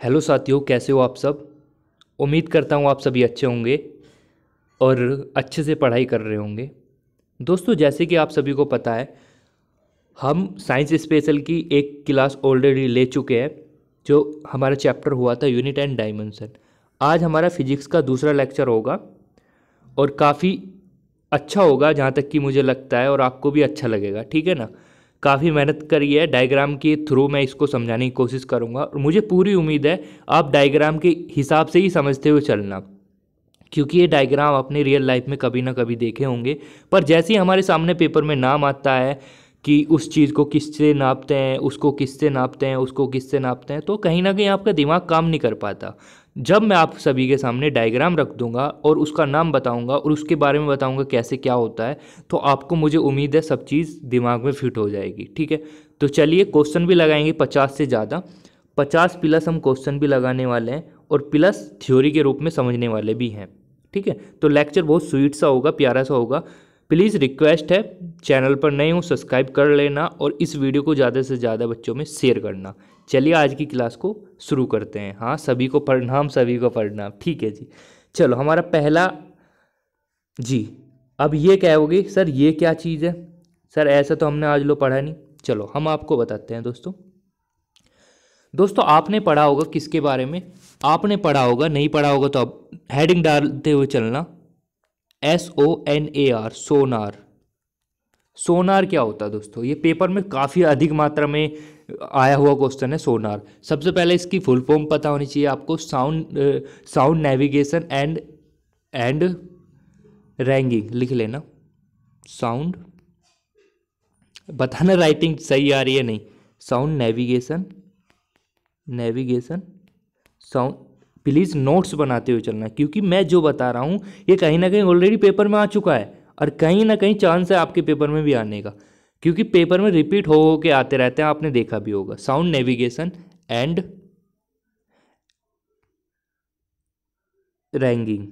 Hello साथियों, कैसे हो आप सब। उम्मीद करता हूँ आप सभी अच्छे होंगे और अच्छे से पढ़ाई कर रहे होंगे। दोस्तों, जैसे कि आप सभी को पता है, हम साइंस स्पेशल की एक क्लास ऑलरेडी ले चुके हैं जो हमारा चैप्टर हुआ था यूनिट एंड डायमेंशन। आज हमारा फिजिक्स का दूसरा लेक्चर होगा और काफ़ी अच्छा होगा जहाँ तक कि मुझे लगता है, और आपको भी अच्छा लगेगा, ठीक है ना। काफ़ी मेहनत करी है, डायग्राम के थ्रू मैं इसको समझाने की कोशिश करूँगा और मुझे पूरी उम्मीद है आप डायग्राम के हिसाब से ही समझते हुए चलना, क्योंकि ये डायग्राम अपने रियल लाइफ में कभी ना कभी देखे होंगे। पर जैसे ही हमारे सामने पेपर में नाम आता है कि उस चीज़ को किससे नापते हैं, उसको किससे नापते हैं, उसको किससे नापते हैं, तो कहीं ना कहीं आपका दिमाग काम नहीं कर पाता। जब मैं आप सभी के सामने डायग्राम रख दूंगा और उसका नाम बताऊंगा और उसके बारे में बताऊंगा कैसे क्या होता है, तो आपको मुझे उम्मीद है सब चीज़ दिमाग में फिट हो जाएगी, ठीक है। तो चलिए, क्वेश्चन भी लगाएंगे 50 से ज़्यादा, 50 प्लस हम क्वेश्चन भी लगाने वाले हैं और प्लस थ्योरी के रूप में समझने वाले भी हैं, ठीक है। तो लेक्चर बहुत स्वीट सा होगा, प्यारा सा होगा। प्लीज़ रिक्वेस्ट है, चैनल पर नए हो सब्सक्राइब कर लेना और इस वीडियो को ज़्यादा से ज़्यादा बच्चों में शेयर करना। चलिए आज की क्लास को शुरू करते हैं। हाँ, सभी को प्रणाम, सभी को प्रणाम, ठीक है जी। चलो, हमारा पहला जी। अब ये कहोगे सर ये क्या चीज़ है, सर ऐसा तो हमने आज लो पढ़ा नहीं। चलो हम आपको बताते हैं। दोस्तों आपने पढ़ा होगा किसके बारे में, आपने पढ़ा होगा, नहीं पढ़ा होगा तो अब हेडिंग डालते हुए चलना। SONAR, सोनार। सोनार क्या होता है दोस्तों, ये पेपर में काफ़ी अधिक मात्रा में आया हुआ क्वेश्चन है। सोनार, सबसे पहले इसकी फुल फॉर्म पता होनी चाहिए आपको। साउंड नेविगेशन एंड रैंगिंग, लिख लेना। साउंड, बताना राइटिंग सही आ रही है नहीं। Sound navigation sound. Please notes बनाते हुए चलना, क्योंकि मैं जो बता रहा हूँ ये कहीं ना कहीं ऑलरेडी पेपर में आ चुका है और कहीं ना कहीं चांस है आपके पेपर में भी आने का, क्योंकि पेपर में रिपीट हो के आते रहते हैं, आपने देखा भी होगा। साउंड नेविगेशन एंड रैंकिंग,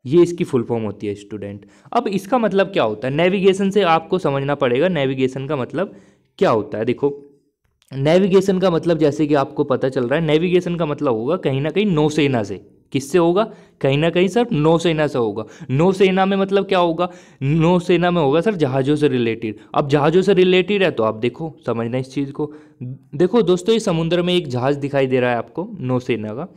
ये इसकी फुल फॉर्म होती है स्टूडेंट। अब इसका मतलब क्या होता है, नेविगेशन से आपको समझना पड़ेगा नेविगेशन का मतलब क्या होता है। देखो, नेविगेशन का मतलब जैसे कि आपको पता चल रहा है, नेविगेशन का मतलब होगा कहीं ना कहीं नौसेना से। किससे होगा, कहीं ना कहीं सर नौसेना से होगा। नौसेना में मतलब क्या होगा, नौसेना में होगा सर जहाज़ों से रिलेटेड। अब जहाज़ों से रिलेटेड है तो आप देखो, समझना इस चीज़ को। देखो दोस्तों, ये समुद्र में एक जहाज़ दिखाई दे रहा है आपको, नौसेना का।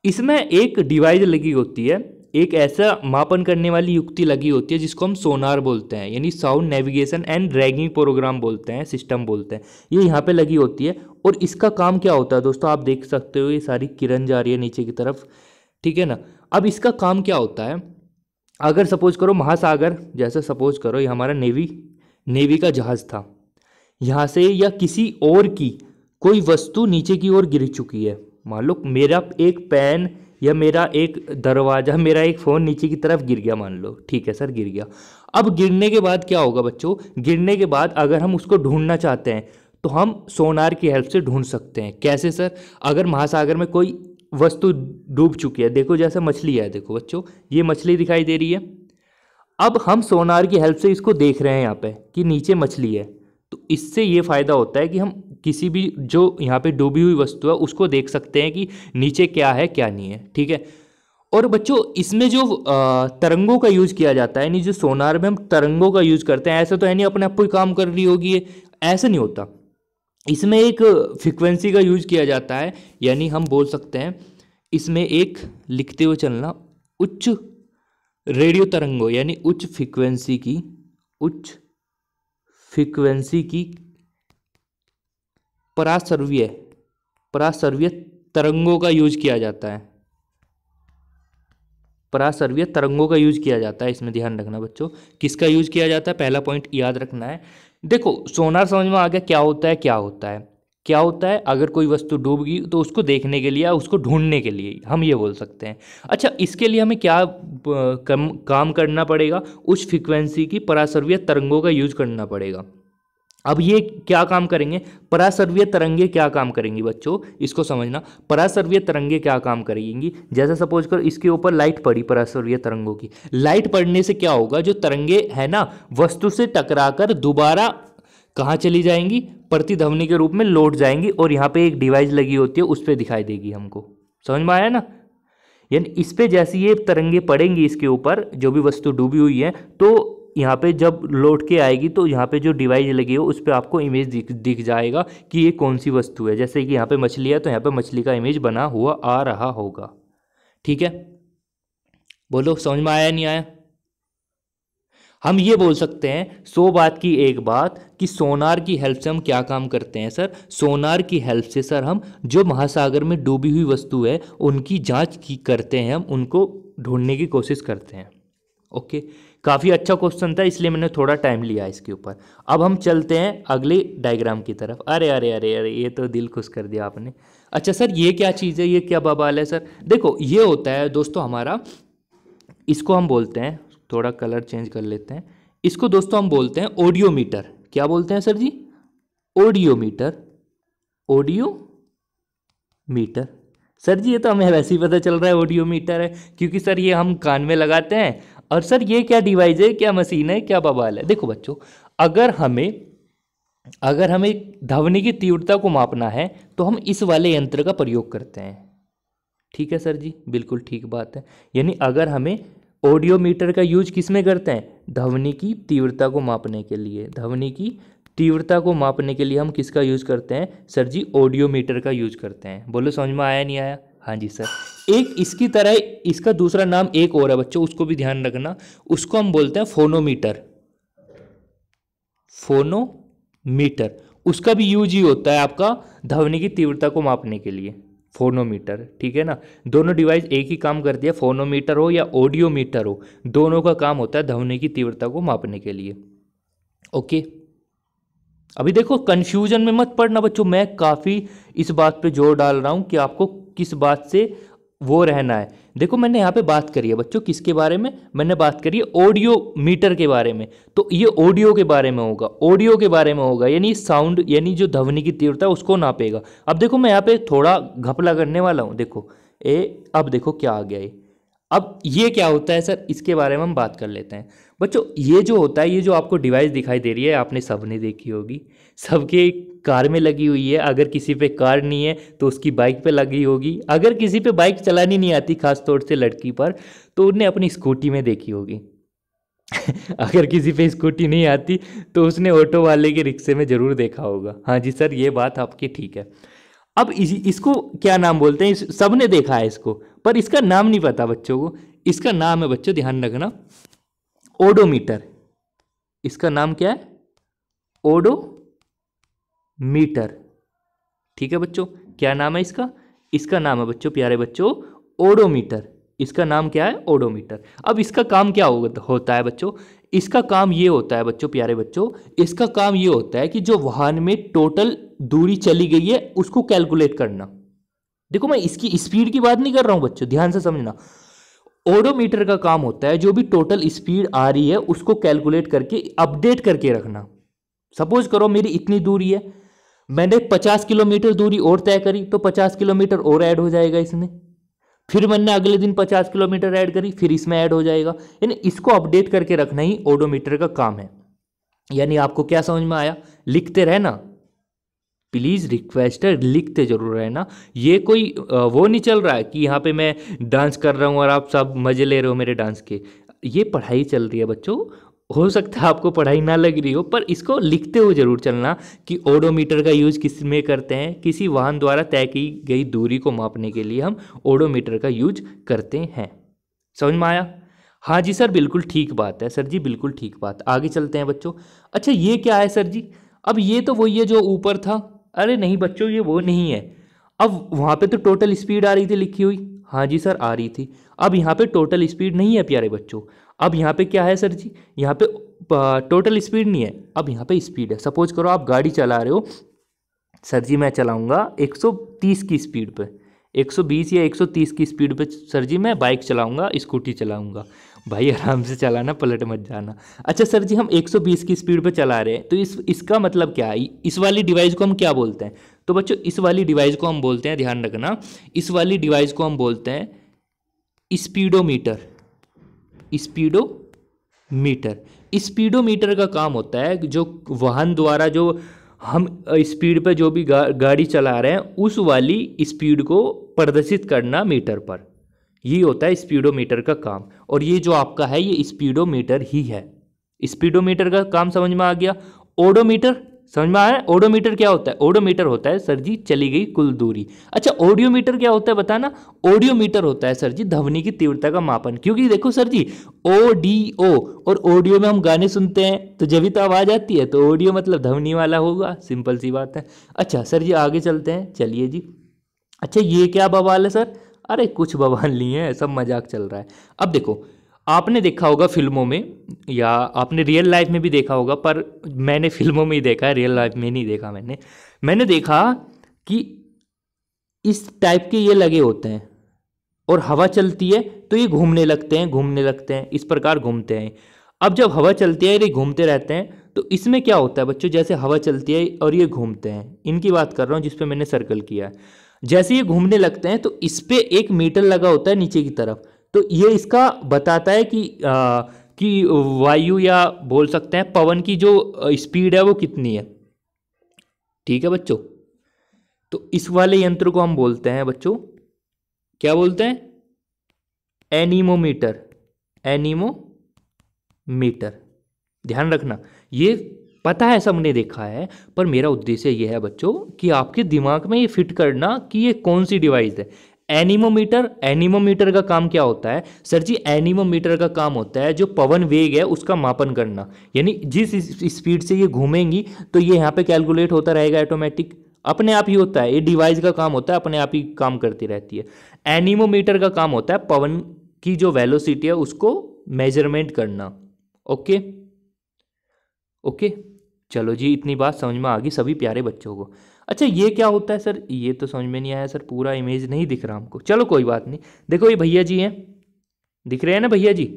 इसमें एक डिवाइस लगी होती है, एक ऐसा मापन करने वाली युक्ति लगी होती है जिसको हम सोनार बोलते हैं, यानी sound navigation and ranging program बोलते हैं, सिस्टम बोलते हैं। ये यहाँ पे लगी होती है और इसका काम क्या होता है दोस्तों, आप देख सकते हो ये सारी किरण जा रही है नीचे की तरफ, ठीक है ना। अब इसका काम क्या होता है, अगर सपोज करो महासागर, जैसे सपोज करो ये हमारा नेवी का जहाज था, यहाँ से या किसी और की कोई वस्तु नीचे की ओर गिर चुकी है। मान लो मेरा एक पेन या मेरा एक दरवाजा, मेरा एक फ़ोन नीचे की तरफ गिर गया, मान लो, ठीक है सर, गिर गया। अब गिरने के बाद क्या होगा बच्चों, गिरने के बाद अगर हम उसको ढूंढना चाहते हैं तो हम सोनार की हेल्प से ढूंढ सकते हैं। कैसे सर, अगर महासागर में कोई वस्तु डूब चुकी है, देखो जैसे मछली है, देखो बच्चों ये मछली दिखाई दे रही है। अब हम सोनार की हेल्प से इसको देख रहे हैं यहाँ पे कि नीचे मछली है, तो इससे ये फ़ायदा होता है कि हम किसी भी जो यहाँ पे डूबी हुई वस्तु है उसको देख सकते हैं कि नीचे क्या है क्या नहीं है, ठीक है। और बच्चों इसमें जो तरंगों का यूज़ किया जाता है, यानी जो सोनार में हम तरंगों का यूज़ करते हैं, ऐसा तो है नहीं अपने आप को ही काम कर रही होगी ये, ऐसा नहीं होता। इसमें एक फ्रिक्वेंसी का यूज़ किया जाता है, यानी हम बोल सकते हैं इसमें एक, लिखते हुए चलना, उच्च रेडियो तरंगों, यानी उच्च फ्रिक्वेंसी की पराश्रव्य तरंगों का यूज किया जाता है। पराश्रव्य तरंगों का यूज किया जाता है, इसमें ध्यान रखना बच्चों, किसका यूज किया जाता है, पहला पॉइंट याद रखना है। देखो सोनार समझ में आ गया क्या होता है, क्या होता है। अगर कोई वस्तु डूब गई तो उसको देखने के लिए या उसको ढूंढने के लिए हम ये बोल सकते हैं। अच्छा, इसके लिए हमें क्या काम करना पड़ेगा, उस फ्रिक्वेंसी की पराश्रव्य तरंगों का यूज करना पड़ेगा। अब ये क्या काम करेंगे, पराश्रव्य तरंगे क्या काम करेंगी बच्चों, इसको समझना। पराश्रव्य तरंगे क्या काम करेंगी, जैसे सपोज कर इसके ऊपर लाइट पड़ी, पराश्रव्य तरंगों की लाइट पड़ने से क्या होगा, जो तरंगे है ना वस्तु से टकराकर दोबारा कहाँ चली जाएंगी, प्रतिध्वनि के रूप में लौट जाएंगी और यहाँ पे एक डिवाइस लगी होती है उस पर दिखाई देगी हमको। समझ में आया ना? यानी इस पे जैसे ये तरंगे पड़ेंगी इसके ऊपर, जो भी वस्तु डूबी हुई है, तो यहाँ पे जब लौट के आएगी तो यहाँ पे जो डिवाइस लगी हो उस पर आपको इमेज दिख जाएगा कि ये कौन सी वस्तु है। जैसे कि यहाँ पे मछली है तो यहाँ पे मछली का इमेज बना हुआ आ रहा होगा। ठीक है, बोलो समझ में आया नहीं आया? हम ये बोल सकते हैं 100 बात की एक बात कि सोनार की हेल्प से हम क्या काम करते हैं सर? सोनार की हेल्प से सर हम जो महासागर में डूबी हुई वस्तु है उनकी जांच की करते हैं, हम उनको ढूंढने की कोशिश करते हैं। ओके, काफ़ी अच्छा क्वेश्चन था इसलिए मैंने थोड़ा टाइम लिया इसके ऊपर। अब हम चलते हैं अगले डायग्राम की तरफ। अरे अरे अरे अरे, ये तो दिल खुश कर दिया आपने। अच्छा सर, ये क्या चीज़ है, ये क्या बवाल है सर? देखो, ये होता है दोस्तों हमारा, इसको हम बोलते हैं, थोड़ा कलर चेंज कर लेते हैं, इसको दोस्तों हम बोलते हैं ऑडियोमीटर। क्या बोलते हैं सर जी? ऑडियोमीटर। ऑडियोमीटर सर जी, ये तो हमें वैसे ही पता चल रहा है ऑडियोमीटर है, क्योंकि सर ये हम कान में लगाते हैं। और सर ये क्या डिवाइस है, क्या मशीन है, क्या बवाल है? देखो बच्चों, अगर हमें ध्वनि की तीव्रता को मापना है तो हम इस वाले यंत्र का प्रयोग करते हैं। ठीक है सर जी, बिल्कुल ठीक बात है। यानी अगर हमें ऑडियोमीटर का यूज किस में करते हैं? ध्वनि की तीव्रता को मापने के लिए। ध्वनि की तीव्रता को मापने के लिए हम किसका यूज करते हैं सर जी? ऑडियोमीटर का यूज करते हैं। बोलो समझ में आया नहीं आया? हाँ जी सर। एक इसकी तरह इसका दूसरा नाम एक और है बच्चों, उसको भी ध्यान रखना, उसको हम बोलते हैं फोनोमीटर। फोनोमीटर, उसका भी यूज ही होता है आपका ध्वनि की तीव्रता को मापने के लिए, फोनोमीटर। ठीक है ना? दोनों डिवाइस एक ही काम करती है, फोनोमीटर हो या ऑडियोमीटर हो, दोनों का काम होता है ध्वनि की तीव्रता को मापने के लिए। ओके, अभी देखो कंफ्यूजन में मत पड़ना बच्चों, मैं काफ़ी इस बात पे जोर डाल रहा हूँ कि आपको किस बात से वो रहना है। देखो, मैंने यहाँ पे बात करी है बच्चों, किसके बारे में? मैंने बात करी है ऑडियो मीटर के बारे में, तो ये ऑडियो के बारे में होगा, ऑडियो के बारे में होगा, यानी साउंड, यानी जो ध्वनि की तीव्रता है उसको नापेगा। अब देखो, मैं यहाँ पे थोड़ा घपला करने वाला हूँ। देखो अब देखो क्या आ गया ये। अब ये क्या होता है सर, इसके बारे में हम बात कर लेते हैं बच्चों। ये जो होता है, ये जो आपको डिवाइस दिखाई दे रही है, आपने सबने देखी होगी, सबके कार में लगी हुई है। अगर किसी पे कार नहीं है तो उसकी बाइक पे लगी होगी। अगर किसी पे बाइक चलानी नहीं आती, खास तौर से लड़की पर, तो उन्हें अपनी स्कूटी में देखी होगी। अगर किसी पे स्कूटी नहीं आती तो उसने ऑटो वाले के रिक्शे में जरूर देखा होगा। हाँ जी सर, ये बात आपकी ठीक है। अब इसको क्या नाम बोलते हैं? सबने देखा है इसको, पर इसका नाम नहीं पता बच्चों को। इसका नाम है बच्चों, ध्यान रखना, ओडोमीटर। इसका नाम क्या है? ओडोमीटर। ठीक है बच्चों, क्या नाम है इसका? इसका नाम है बच्चों, प्यारे बच्चों, ओडोमीटर। इसका नाम क्या है? ओडोमीटर। अब इसका काम क्या होता है बच्चों? इसका काम ये होता है बच्चों, प्यारे बच्चों, इसका काम ये होता है कि जो वाहन में टोटल दूरी चली गई है उसको कैलकुलेट करना। देखो, मैं इसकी स्पीड की बात नहीं कर रहा हूं बच्चों, ध्यान से समझना। ओडोमीटर का काम होता है जो भी टोटल स्पीड आ रही है उसको कैलकुलेट करके अपडेट करके रखना। सपोज करो मेरी इतनी दूरी है, मैंने 50 किलोमीटर दूरी और तय करी, तो 50 किलोमीटर और ऐड हो जाएगा इसमें। फिर मैंने अगले दिन 50 किलोमीटर ऐड करी, फिर इसमें ऐड हो जाएगा। यानी इसको अपडेट करके रखना ही ओडोमीटर का काम है। यानी आपको क्या समझ में आया? लिखते रहना प्लीज़, रिक्वेस्ट है, लिखते जरूर रहना। ये कोई वो नहीं चल रहा है कि यहाँ पे मैं डांस कर रहा हूँ और आप सब मजे ले रहे हो मेरे डांस के। ये पढ़ाई चल रही है बच्चों। हो सकता है आपको पढ़ाई ना लग रही हो, पर इसको लिखते हुए जरूर चलना कि ओडोमीटर का यूज किस में करते हैं? किसी वाहन द्वारा तय की गई दूरी को मापने के लिए हम ओडोमीटर का यूज करते हैं। समझ में आया? हाँ जी सर, बिल्कुल ठीक बात है सर जी, बिल्कुल ठीक बात। आगे चलते हैं बच्चों। अच्छा, ये क्या है सर जी? अब ये तो वही है जो ऊपर था। अरे नहीं बच्चों, ये वो नहीं है। अब वहाँ पे तो टोटल स्पीड आ रही थी लिखी हुई। हाँ जी सर, आ रही थी। अब यहाँ पे टोटल स्पीड नहीं है प्यारे बच्चों। अब यहाँ पे क्या है सर जी? यहाँ पे टोटल स्पीड नहीं है, अब यहाँ पे स्पीड है। सपोज करो आप गाड़ी चला रहे हो, सर जी मैं चलाऊंगा 130 की स्पीड पे, 120 या 130 की स्पीड पे सर जी मैं बाइक चलाऊंगा, स्कूटी चलाऊंगा। भाई आराम से चलाना, पलट मत जाना। अच्छा सर जी, हम 120 की स्पीड पे चला रहे हैं, तो इसका मतलब क्या है? इस वाली डिवाइस को हम क्या बोलते हैं? तो बच्चों, इस वाली डिवाइस को हम बोलते हैं, ध्यान रखना, इस वाली डिवाइस को हम बोलते हैं स्पीडोमीटर। स्पीडोमीटर। स्पीडोमीटर का काम होता है जो वाहन द्वारा जो हम स्पीड पे जो भी गाड़ी चला रहे हैं उस वाली स्पीड को प्रदर्शित करना मीटर पर, ये होता है स्पीडोमीटर का काम। और ये जो आपका है ये स्पीडोमीटर ही है। स्पीडोमीटर का काम समझ में आ गया। ओडोमीटर समझ में आया? ओडोमीटर क्या होता है? ओडोमीटर होता है सर जी चली गई कुल दूरी। अच्छा ऑडियोमीटर क्या होता है बताना? ऑडियोमीटर होता है सर जी ध्वनि की तीव्रता का मापन। क्योंकि देखो सर जी ऑडियो और ऑडियो में हम गाने सुनते हैं तो जब भी तो आवाज आती है, तो ऑडियो मतलब ध्वनि वाला होगा, सिंपल सी बात है। अच्छा सर जी आगे चलते हैं, चलिए जी। अच्छा ये क्या बवाल है सर? अरे कुछ बवाल नहीं है, सब मजाक चल रहा है। अब देखो आपने देखा होगा फिल्मों में या आपने रियल लाइफ में भी देखा होगा, पर मैंने फिल्मों में ही देखा है, रियल लाइफ में नहीं देखा मैंने देखा कि इस टाइप के ये लगे होते हैं और हवा चलती है तो ये घूमने लगते हैं, इस प्रकार घूमते हैं। अब जब हवा चलती है ये घूमते रहते हैं, तो इसमें क्या होता है बच्चों, जैसे हवा चलती है और ये घूमते हैं, इनकी बात कर रहा हूँ जिस पे मैंने सर्कल किया है। जैसे ये घूमने लगते हैं तो इस पे एक मीटर लगा होता है नीचे की तरफ, तो ये इसका बताता है कि वायु या बोल सकते हैं पवन की जो स्पीड है वो कितनी है। ठीक है बच्चों, तो इस वाले यंत्र को हम बोलते हैं बच्चों, क्या बोलते हैं? एनीमोमीटर। एनीमोमीटर, ध्यान रखना। ये पता है सबने देखा है, पर मेरा उद्देश्य ये है बच्चों कि आपके दिमाग में ये फिट करना कि ये कौन सी डिवाइस है। एनीमोमीटर का काम क्या होता है सर जी? एनीमोमीटर का काम होता है जो पवन वेग है उसका मापन करना, यानी जिस स्पीड से ये घूमेंगी तो ये यहाँ पे कैलकुलेट होता रहेगा, ऑटोमेटिक अपने आप ही होता है। ये डिवाइस का काम होता है, अपने आप ही काम करती रहती है। एनीमोमीटर का काम होता है पवन की जो वेलोसिटी है उसको मेजरमेंट करना। ओके ओके, चलो जी इतनी बात समझ में आ गई सभी प्यारे बच्चों को। अच्छा ये क्या होता है सर? ये तो समझ में नहीं आया सर, पूरा इमेज नहीं दिख रहा हमको। चलो कोई बात नहीं, देखो ये भैया जी हैं, दिख रहे हैं ना भैया जी?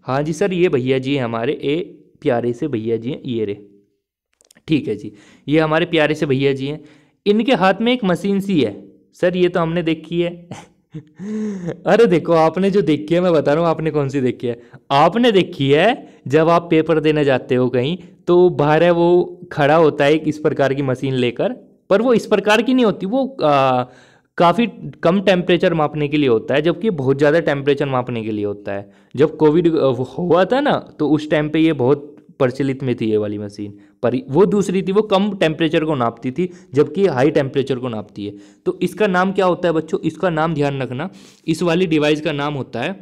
हाँ जी सर, ये भैया जी हैं हमारे, ए प्यारे से भैया जी हैं, ये रे। ठीक है जी, ये हमारे प्यारे से भैया जी हैं। इनके हाथ में एक मशीन सी है सर, ये तो हमने देखी है। अरे देखो आपने जो देखी है, मैं बता रहा हूँ आपने कौन सी देखी है। आपने देखी है जब आप पेपर देने जाते हो कहीं, तो बाहर है वो खड़ा होता है इस प्रकार की मशीन लेकर, पर वो इस प्रकार की नहीं होती, वो काफ़ी कम टेम्परेचर मापने के लिए होता है, जबकि बहुत ज़्यादा टेम्परेचर मापने के लिए होता है। जब कोविड हुआ था ना, तो उस टाइम पे ये बहुत प्रचलित में थी ये वाली मशीन, पर वो दूसरी थी, वो कम टेम्परेचर को नापती थी, जबकि हाई टेम्परेचर को नापती है। तो इसका नाम क्या होता है बच्चों? इसका नाम ध्यान रखना, इस वाली डिवाइस का नाम होता है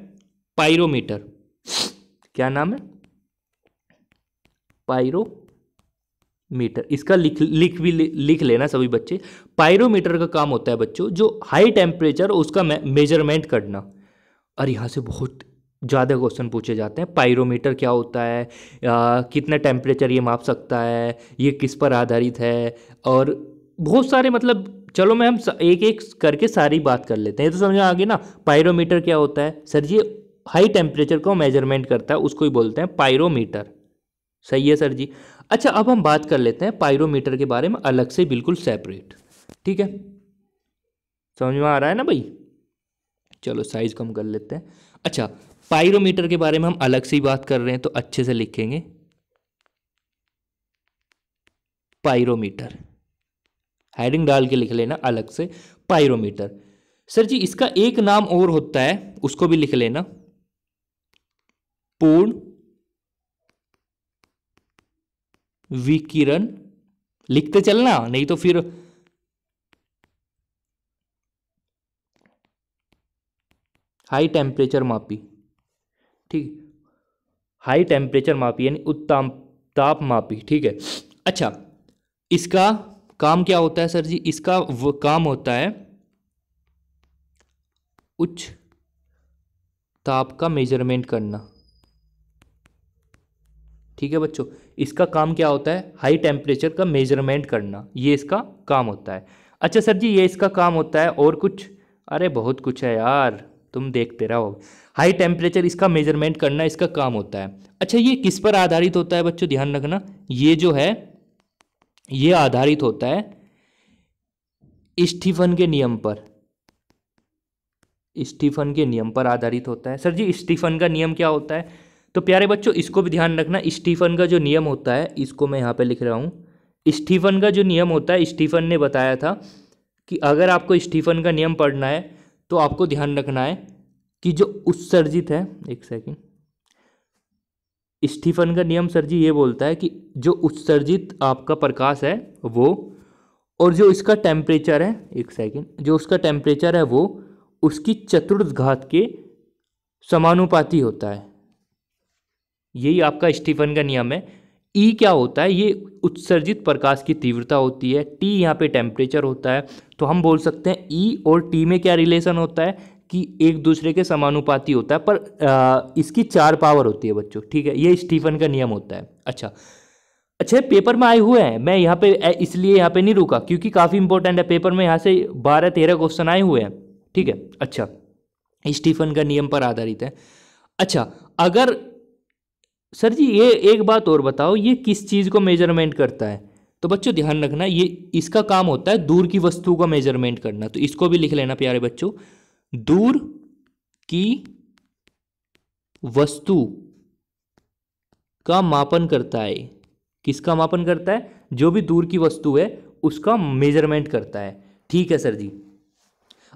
पायरोमीटर। क्या नाम है? पायरोमीटर। इसका लिख लेना सभी बच्चे। पायरोमीटर का काम होता है बच्चों जो हाई टेम्परेचर उसका मेजरमेंट करना। और यहाँ से बहुत ज़्यादा क्वेश्चन पूछे जाते हैं, पायरोमीटर क्या होता है, कितना टेम्परेचर ये माप सकता है, ये किस पर आधारित है, और बहुत सारे, मतलब चलो मैं हम एक एक करके सारी बात कर लेते हैं। ये तो समझ में आ गई ना, पायरोमीटर क्या होता है सर जी? हाई टेम्परेचर को मेजरमेंट करता है, उसको ही बोलते हैं पायरोमीटर। सही है सर जी। अच्छा अब हम बात कर लेते हैं पायरोमीटर के बारे में अलग से, बिल्कुल सेपरेट। ठीक है, समझ में आ रहा है ना भाई? चलो साइज कम कर लेते हैं। अच्छा पायरोमीटर के बारे में हम अलग से ही बात कर रहे हैं, तो अच्छे से लिखेंगे पायरोमीटर, हेडिंग डाल के लिख लेना अलग से पायरोमीटर। सर जी इसका एक नाम और होता है, उसको भी लिख लेना, पूर्ण विकिरण। लिखते चलना, नहीं तो फिर हाई टेम्परेचर मापी। ठीक, हाई टेम्परेचर मापी यानी उच्च ताप मापी। ठीक है। अच्छा इसका काम क्या होता है सर जी? इसका वो काम होता है उच्च ताप का मेजरमेंट करना। ठीक है बच्चों, इसका काम क्या होता है? हाई टेम्परेचर का मेजरमेंट करना, ये इसका काम होता है। अच्छा सर जी ये इसका काम होता है और कुछ? अरे बहुत कुछ है यार, तुम देखते रहो। हाई टेम्परेचर इसका मेजरमेंट करना इसका काम होता है। अच्छा ये किस पर आधारित होता है बच्चों? ध्यान रखना, ये जो है ये आधारित होता है स्टीफन के नियम पर। स्टीफन के नियम पर आधारित होता है। सर जी स्टीफन का नियम क्या होता है? तो प्यारे बच्चों इसको भी ध्यान रखना, स्टीफन का जो नियम होता है, इसको मैं यहाँ पे लिख रहा हूँ। स्टीफन का जो नियम होता है, स्टीफन ने बताया था कि अगर आपको स्टीफन का नियम पढ़ना है तो आपको ध्यान रखना है कि जो उत्सर्जित है, एक सेकेंड, स्टीफन का नियम सर जी ये बोलता है कि जो उत्सर्जित आपका प्रकाश है वो, और जो इसका टेम्परेचर है, एक सेकेंड, जो उसका टेम्परेचर है वो उसकी चतुर्थघात के समानुपाती होता है। यही आपका स्टीफन का नियम है। ई क्या होता है, ये उत्सर्जित प्रकाश की तीव्रता होती है, टी यहाँ पे टेम्परेचर होता है। तो हम बोल सकते हैं ई और टी में क्या रिलेशन होता है कि एक दूसरे के समानुपाती होता है, पर इसकी 4 पावर होती है बच्चों, ठीक है। ये स्टीफन का नियम होता है। अच्छा पेपर में आए हुए हैं, मैं यहाँ पे इसलिए यहाँ पे नहीं रुका क्योंकि काफ़ी इंपॉर्टेंट है, पेपर में यहाँ से 12-13 क्वेश्चन आए हुए हैं, ठीक है। अच्छा, स्टीफन का नियम पर आधारित है। अच्छा, अगर सर जी ये एक बात और बताओ, ये किस चीज़ को मेजरमेंट करता है? तो बच्चों ध्यान रखना, ये इसका काम होता है दूर की वस्तु का मेजरमेंट करना। तो इसको भी लिख लेना प्यारे बच्चों, दूर की वस्तु का मापन करता है। किसका मापन करता है? जो भी दूर की वस्तु है उसका मेजरमेंट करता है, ठीक है सर जी।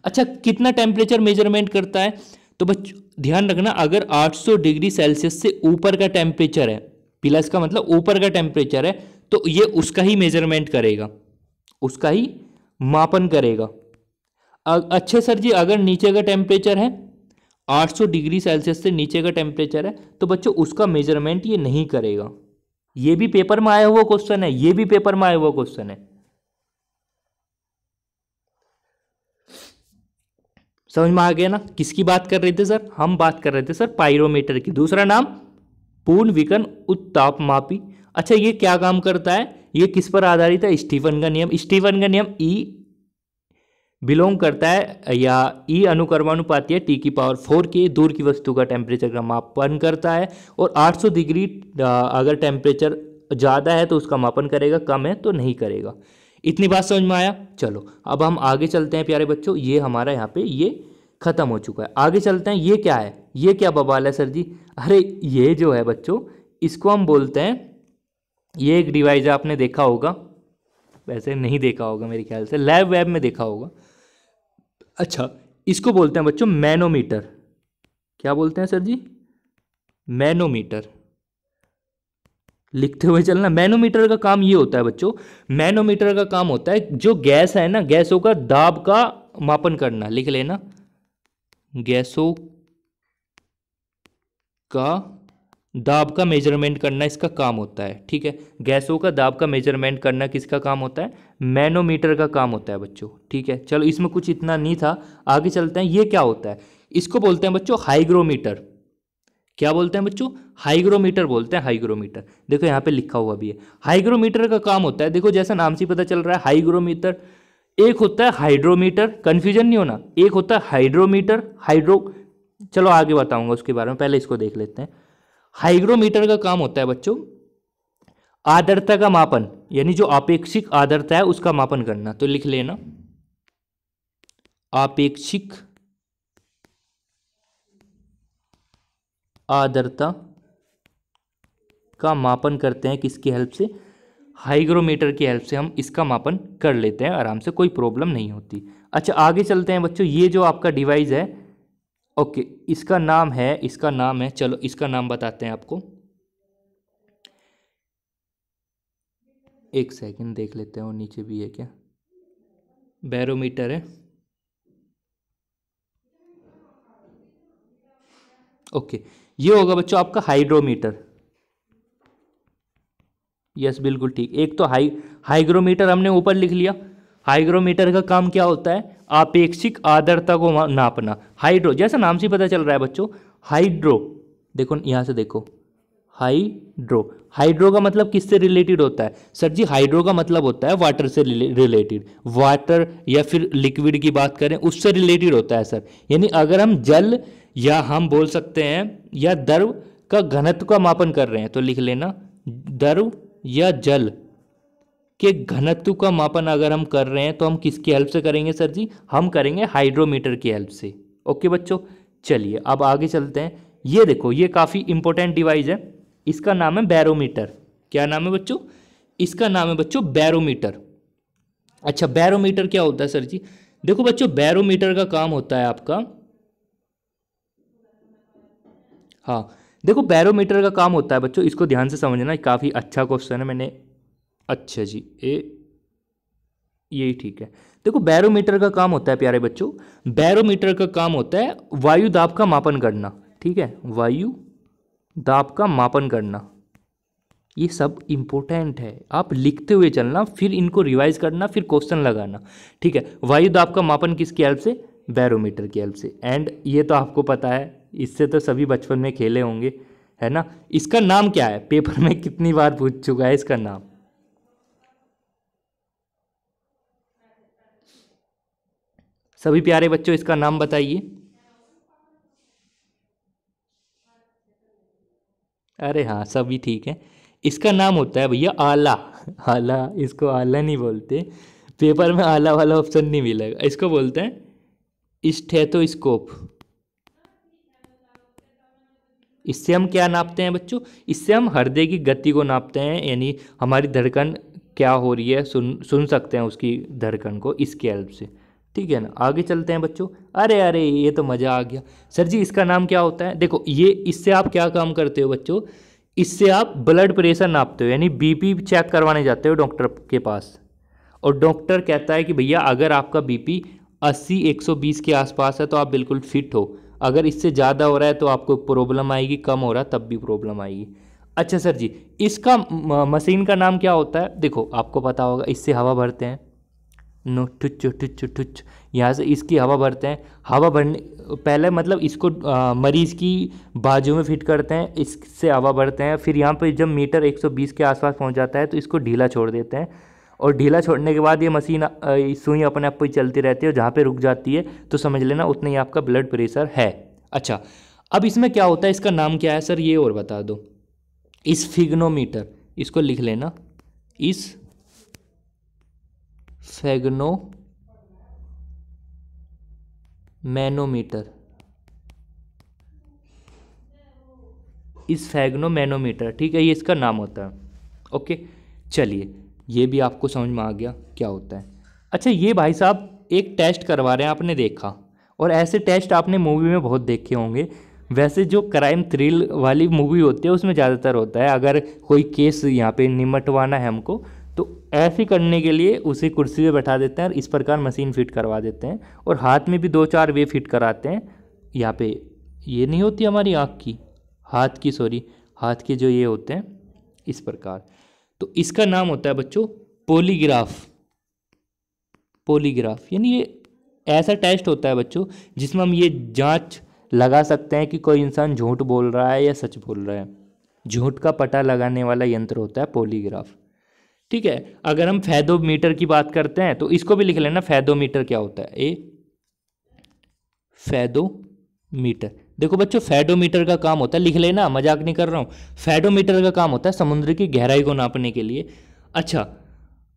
अच्छा, कितना टेम्परेचर मेजरमेंट करता है? तो बच्चों ध्यान रखना, अगर 800 डिग्री सेल्सियस से ऊपर का टेम्परेचर है, प्लस का मतलब ऊपर का टेम्परेचर है, तो ये उसका ही मेजरमेंट करेगा, उसका ही मापन करेगा। अच्छे सर जी, अगर नीचे का टेम्परेचर है 800 डिग्री सेल्सियस से नीचे का टेम्परेचर है, तो बच्चों उसका मेजरमेंट ये नहीं करेगा। ये भी पेपर में आया हुआ क्वेश्चन है, ये भी पेपर में आया हुआ क्वेश्चन है। समझ में आ गया ना? किसकी बात कर रहे थे सर? हम बात कर रहे थे सर पाइरोमीटर की। दूसरा नाम पूर्ण विकर्ण उत्तापमापी। अच्छा, ये क्या काम करता है? ये किस पर आधारित है? स्टीफन का नियम। स्टीफन का नियम ई बिलोंग करता है या ई अनुक्रमानुपाती है T⁴ के दूर की वस्तु का टेम्परेचर का मापन करता है, और 800 डिग्री अगर टेम्परेचर ज़्यादा है तो उसका मापन करेगा, कम है तो नहीं करेगा। इतनी बात समझ में आया? चलो अब हम आगे चलते हैं प्यारे बच्चों। ये हमारा यहाँ पे ये खत्म हो चुका है, आगे चलते हैं। ये क्या है? ये क्या बवाल है सर जी? अरे ये जो है बच्चों, इसको हम बोलते हैं, ये एक डिवाइस है, आपने देखा होगा, वैसे नहीं देखा होगा मेरे ख्याल से, लैब वैब में देखा होगा। अच्छा, इसको बोलते हैं बच्चों मैनोमीटर। क्या बोलते हैं सर जी? मैनोमीटर। लिखते हुए चलना। मैनोमीटर का काम ये होता है बच्चों, मैनोमीटर का काम होता है जो गैस है ना, गैसों का दाब का मापन करना। लिख लेना, गैसों का दाब का मेजरमेंट करना इसका काम होता है, ठीक है। गैसों का दाब का मेजरमेंट करना किसका काम होता है? मैनोमीटर का काम होता है बच्चों, ठीक है। चलो इसमें कुछ इतना नहीं था, आगे चलते हैं। ये क्या होता है? इसको बोलते हैं बच्चों हाइग्रोमीटर। क्या बोलते हैं बच्चों? हाइग्रोमीटर बोलते हैं, हाइग्रोमीटर। देखो यहाँ पे लिखा हुआ भी है। हाइग्रोमीटर का काम होता है, देखो जैसा नाम से पता चल रहा है हाइग्रोमीटर। एक होता है हाइड्रोमीटर, कंफ्यूजन नहीं होना, एक होता है हाइड्रोमीटर, चलो आगे बताऊंगा उसके बारे में, पहले इसको देख लेते हैं। हाइग्रोमीटर का काम होता है बच्चों आर्द्रता का मापन, यानी जो आपेक्षिक आर्द्रता है उसका मापन करना। तो लिख लेना, आपेक्षिक आर्द्रता का मापन करते हैं किसकी हेल्प से? हाइग्रोमीटर की हेल्प से हम इसका मापन कर लेते हैं आराम से, कोई प्रॉब्लम नहीं होती। अच्छा आगे चलते हैं बच्चों। ये जो आपका डिवाइस है, ओके, इसका नाम है, चलो इसका नाम बताते हैं आपको, एक सेकंड देख लेते हैं, और नीचे भी है क्या? बैरोमीटर है, ओके। ये होगा बच्चों आपका हाइड्रोमीटर। यस बिल्कुल ठीक। एक तो हाइग्रोमीटर हमने ऊपर लिख लिया। हाइग्रोमीटर का काम क्या होता है? आपेक्षिक आर्द्रता को नापना। हाइड्रो, जैसा नाम से पता चल रहा है बच्चों, हाइड्रो, देखो यहाँ से देखो, हाइड्रो का मतलब किससे रिलेटेड होता है? सर जी हाइड्रो का मतलब होता है वाटर से रिलेटेड, वाटर या फिर लिक्विड की बात करें उससे रिलेटेड होता है सर। यानी अगर हम जल या हम बोल सकते हैं या द्रव का घनत्व का मापन कर रहे हैं तो लिख लेना, द्रव या जल के घनत्व का मापन अगर हम कर रहे हैं तो हम किसकी हेल्प से करेंगे सर जी? हम करेंगे हाइड्रोमीटर की हेल्प से। ओके बच्चों, चलिए अब आगे चलते हैं। ये देखो, ये काफ़ी इंपॉर्टेंट डिवाइस है, इसका नाम है बैरोमीटर। क्या नाम है बच्चों? इसका नाम है बच्चों बैरोमीटर। अच्छा, बैरोमीटर क्या होता है सर जी? देखो बच्चों, बैरोमीटर का काम होता है आपका, हाँ देखो बैरोमीटर का काम होता है बच्चों, इसको ध्यान से समझना, काफ़ी अच्छा क्वेश्चन है मैंने, अच्छा जी यही ठीक है। देखो बैरोमीटर का काम होता है प्यारे बच्चों, बैरोमीटर का काम होता है वायु दाब का मापन करना, ठीक है, वायु दाब का मापन करना। ये सब इम्पोर्टेंट है, आप लिखते हुए चलना, फिर इनको रिवाइज करना, फिर क्वेश्चन लगाना, ठीक है। वायु दाब का मापन किसकी हेल्प से? बैरोमीटर की हेल्प से। एंड ये तो आपको पता है, इससे तो सभी बचपन में खेले होंगे, है ना। इसका नाम क्या है? पेपर में कितनी बार पूछ चुका है इसका नाम? सभी प्यारे बच्चों इसका नाम बताइए। अरे हाँ, सभी ठीक है। इसका नाम होता है भैया आला। आला, इसको आला नहीं बोलते, पेपर में आला वाला ऑप्शन नहीं मिलेगा, इसको बोलते हैं स्टेथोस्कोप। इससे हम क्या नापते हैं बच्चों? इससे हम हृदय की गति को नापते हैं, यानी हमारी धड़कन क्या हो रही है, सुन सुन सकते हैं उसकी धड़कन को इसकी हेल्प से, ठीक है ना। आगे चलते हैं बच्चों। अरे अरे, ये तो मज़ा आ गया सर जी, इसका नाम क्या होता है? देखो ये, इससे आप क्या काम करते हो बच्चों? इससे आप ब्लड प्रेशर नापते हो, यानी बीपी चेक करवाने जाते हो डॉक्टर के पास, और डॉक्टर कहता है कि भैया अगर आपका बीपी 80-120 के आसपास है तो आप बिल्कुल फिट हो, अगर इससे ज़्यादा हो रहा है तो आपको प्रॉब्लम आएगी, कम हो रहा है तब भी प्रॉब्लम आएगी। अच्छा सर जी, इसका मशीन का नाम क्या होता है? देखो आपको पता होगा, इससे हवा भरते हैं, नो ठुच ठुच ठुच, यहाँ से इसकी हवा भरते हैं। हवा भरने पहले मतलब इसको मरीज़ की बाजू में फिट करते हैं, इससे हवा भरते हैं, फिर यहाँ पे जब मीटर 120 के आसपास पहुँच जाता है तो इसको ढीला छोड़ देते हैं, और ढीला छोड़ने के बाद ये मशीन सुई अपने आप ही चलती रहती है, और जहाँ पे रुक जाती है तो समझ लेना उतना ही आपका ब्लड प्रेशर है। अच्छा, अब इसमें क्या होता है, इसका नाम क्या है सर, ये और बता दो। स्फिग्नोमीटर, इसको लिख लेना, इस फैग्नो मैनोमीटर, इस फैग्नो मैनोमीटर, ठीक है, ये इसका नाम होता है। ओके, चलिए ये भी आपको समझ में आ गया क्या होता है। अच्छा, ये भाई साहब एक टेस्ट करवा रहे हैं, आपने देखा, और ऐसे टेस्ट आपने मूवी में बहुत देखे होंगे। वैसे जो क्राइम थ्रिल वाली मूवी होती है उसमें ज़्यादातर होता है, अगर कोई केस यहाँ पे निमटवाना है हमको, तो ऐसे करने के लिए उसे कुर्सी पे बैठा देते हैं और इस प्रकार मशीन फिट करवा देते हैं, और हाथ में भी 2-4 वे फिट कराते हैं। यहाँ पे ये नहीं होती हमारी आँख की, हाथ की, सॉरी, हाथ के जो ये होते हैं इस प्रकार, तो इसका नाम होता है बच्चों पॉलीग्राफ। पॉलीग्राफ यानी ये ऐसा टेस्ट होता है बच्चों जिसमें हम ये जांच लगा सकते हैं कि कोई इंसान झूठ बोल रहा है या सच बोल रहा है। झूठ का पता लगाने वाला यंत्र होता है पॉलीग्राफ, ठीक है। अगर हम फैदोमीटर की बात करते हैं तो इसको भी लिख लेना, फैदोमीटर क्या होता है, फैदोमीटर। देखो बच्चों, फैडोमीटर का काम होता है, लिख लेना, मजाक नहीं कर रहा हूँ, फैडोमीटर का काम होता है समुद्र की गहराई को नापने के लिए। अच्छा,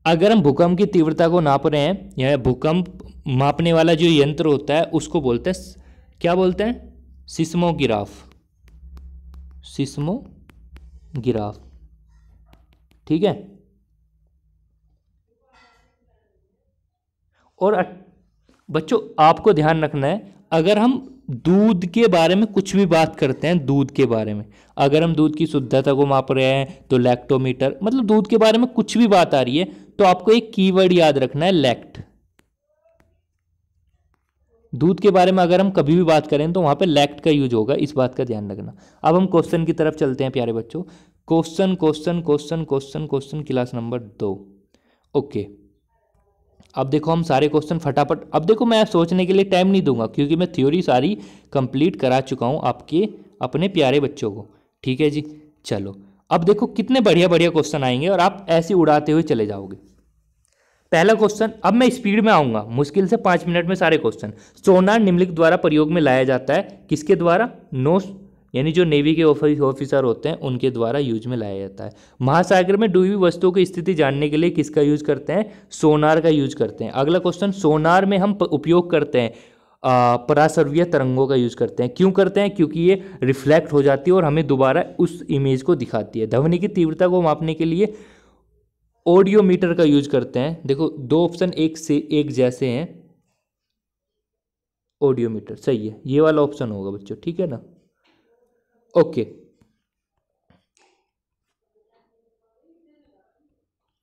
अगर हम भूकंप की तीव्रता को नाप रहे हैं, या भूकंप मापने वाला जो यंत्र होता है उसको बोलते हैं, क्या बोलते हैं, सिस्मोग्राफ। सिस्मोग्राफ, ठीक है। और बच्चों आपको ध्यान रखना है, अगर हम दूध के बारे में कुछ भी बात करते हैं, दूध के बारे में अगर हम दूध की शुद्धता को माप रहे हैं तो लैक्टोमीटर, मतलब दूध के बारे में कुछ भी बात आ रही है तो आपको एक कीवर्ड याद रखना है, लैक्ट। दूध के बारे में अगर हम कभी भी बात करें तो वहां पे लैक्ट का यूज होगा, इस बात का ध्यान रखना। अब हम क्वेश्चन की तरफ चलते हैं प्यारे बच्चों। Question question question question question class number 2। Okay, अब देखो हम सारे क्वेश्चन फटाफट, अब देखो मैं सोचने के लिए टाइम नहीं दूंगा क्योंकि मैं थ्योरी सारी कंप्लीट करा चुका हूँ आपके अपने प्यारे बच्चों को, ठीक है जी। चलो अब देखो कितने बढ़िया बढ़िया क्वेश्चन आएंगे और आप ऐसे उड़ाते हुए चले जाओगे। पहला क्वेश्चन, अब मैं स्पीड में आऊंगा, मुश्किल से 5 मिनट में सारे क्वेश्चन। सोनार निम्नलिखित द्वारा प्रयोग में लाया जाता है, किसके द्वारा, नोस यानी जो नेवी के ऑफिसर होते हैं उनके द्वारा यूज में लाया जाता है। महासागर में डूबी वस्तुओं की स्थिति जानने के लिए किसका यूज करते हैं, सोनार का यूज करते हैं। अगला क्वेश्चन, सोनार में हम उपयोग करते हैं परासर्वीय तरंगों का यूज करते हैं। क्यों करते हैं? क्योंकि ये रिफ्लेक्ट हो जाती है और हमें दोबारा उस इमेज को दिखाती है। ध्वनि की तीव्रता को मापने के लिए ऑडियोमीटर का यूज करते हैं। देखो दो ऑप्शन एक से एक जैसे हैं, ऑडियोमीटर सही है, ये वाला ऑप्शन होगा बच्चों, ठीक है ना। ओके,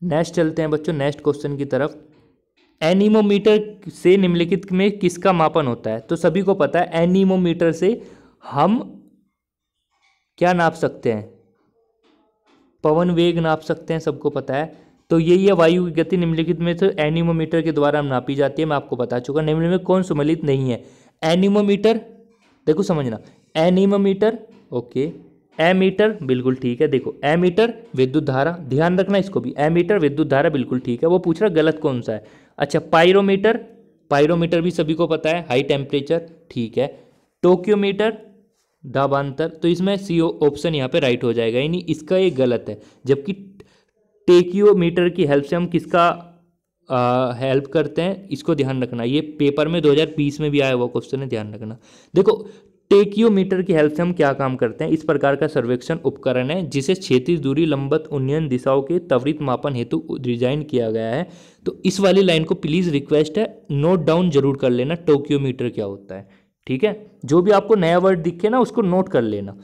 नेक्स्ट चलते हैं बच्चों नेक्स्ट क्वेश्चन की तरफ। एनीमोमीटर से निम्नलिखित में किसका मापन होता है? तो सभी को पता है एनीमोमीटर से हम क्या नाप सकते हैं? पवन वेग नाप सकते हैं, सबको पता है। तो यही है वायु की गति निम्नलिखित में से एनीमोमीटर के द्वारा हम नापी जाती है। मैं आपको बता चुका, निम्न में कौन सम्मिलित नहीं है? एनीमोमीटर, देखो समझना, एनीमोमीटर ओके, एमीटर बिल्कुल ठीक है। देखो एमीटर विद्युत धारा, ध्यान रखना इसको भी, एमीटर विद्युत धारा बिल्कुल ठीक है। वो पूछ रहा गलत कौन सा है। अच्छा पायरोमीटर, पायरोमीटर भी सभी को पता है, हाई टेम्परेचर ठीक है। टोक्योमीटर दाबांतर, तो इसमें सी ऑप्शन यहाँ पे राइट हो जाएगा, यानी इसका ये गलत है। जबकि टेकियोमीटर की हेल्प से हम किसका हेल्प करते हैं, इसको ध्यान रखना। ये पेपर में 2020 में भी आया हुआ क्वेश्चन है, ध्यान रखना। देखो टेकियोमीटर की हेल्प से हम क्या काम करते हैं? इस प्रकार का सर्वेक्षण उपकरण है जिसे क्षैतिज दूरी, लंबवत उन्नयन दिशाओं के त्वरित मापन हेतु डिजाइन किया गया है। तो इस वाली लाइन को प्लीज रिक्वेस्ट है नोट डाउन जरूर कर लेना, टोक्योमीटर क्या होता है, ठीक है। जो भी आपको नया वर्ड दिखे ना उसको नोट कर लेना।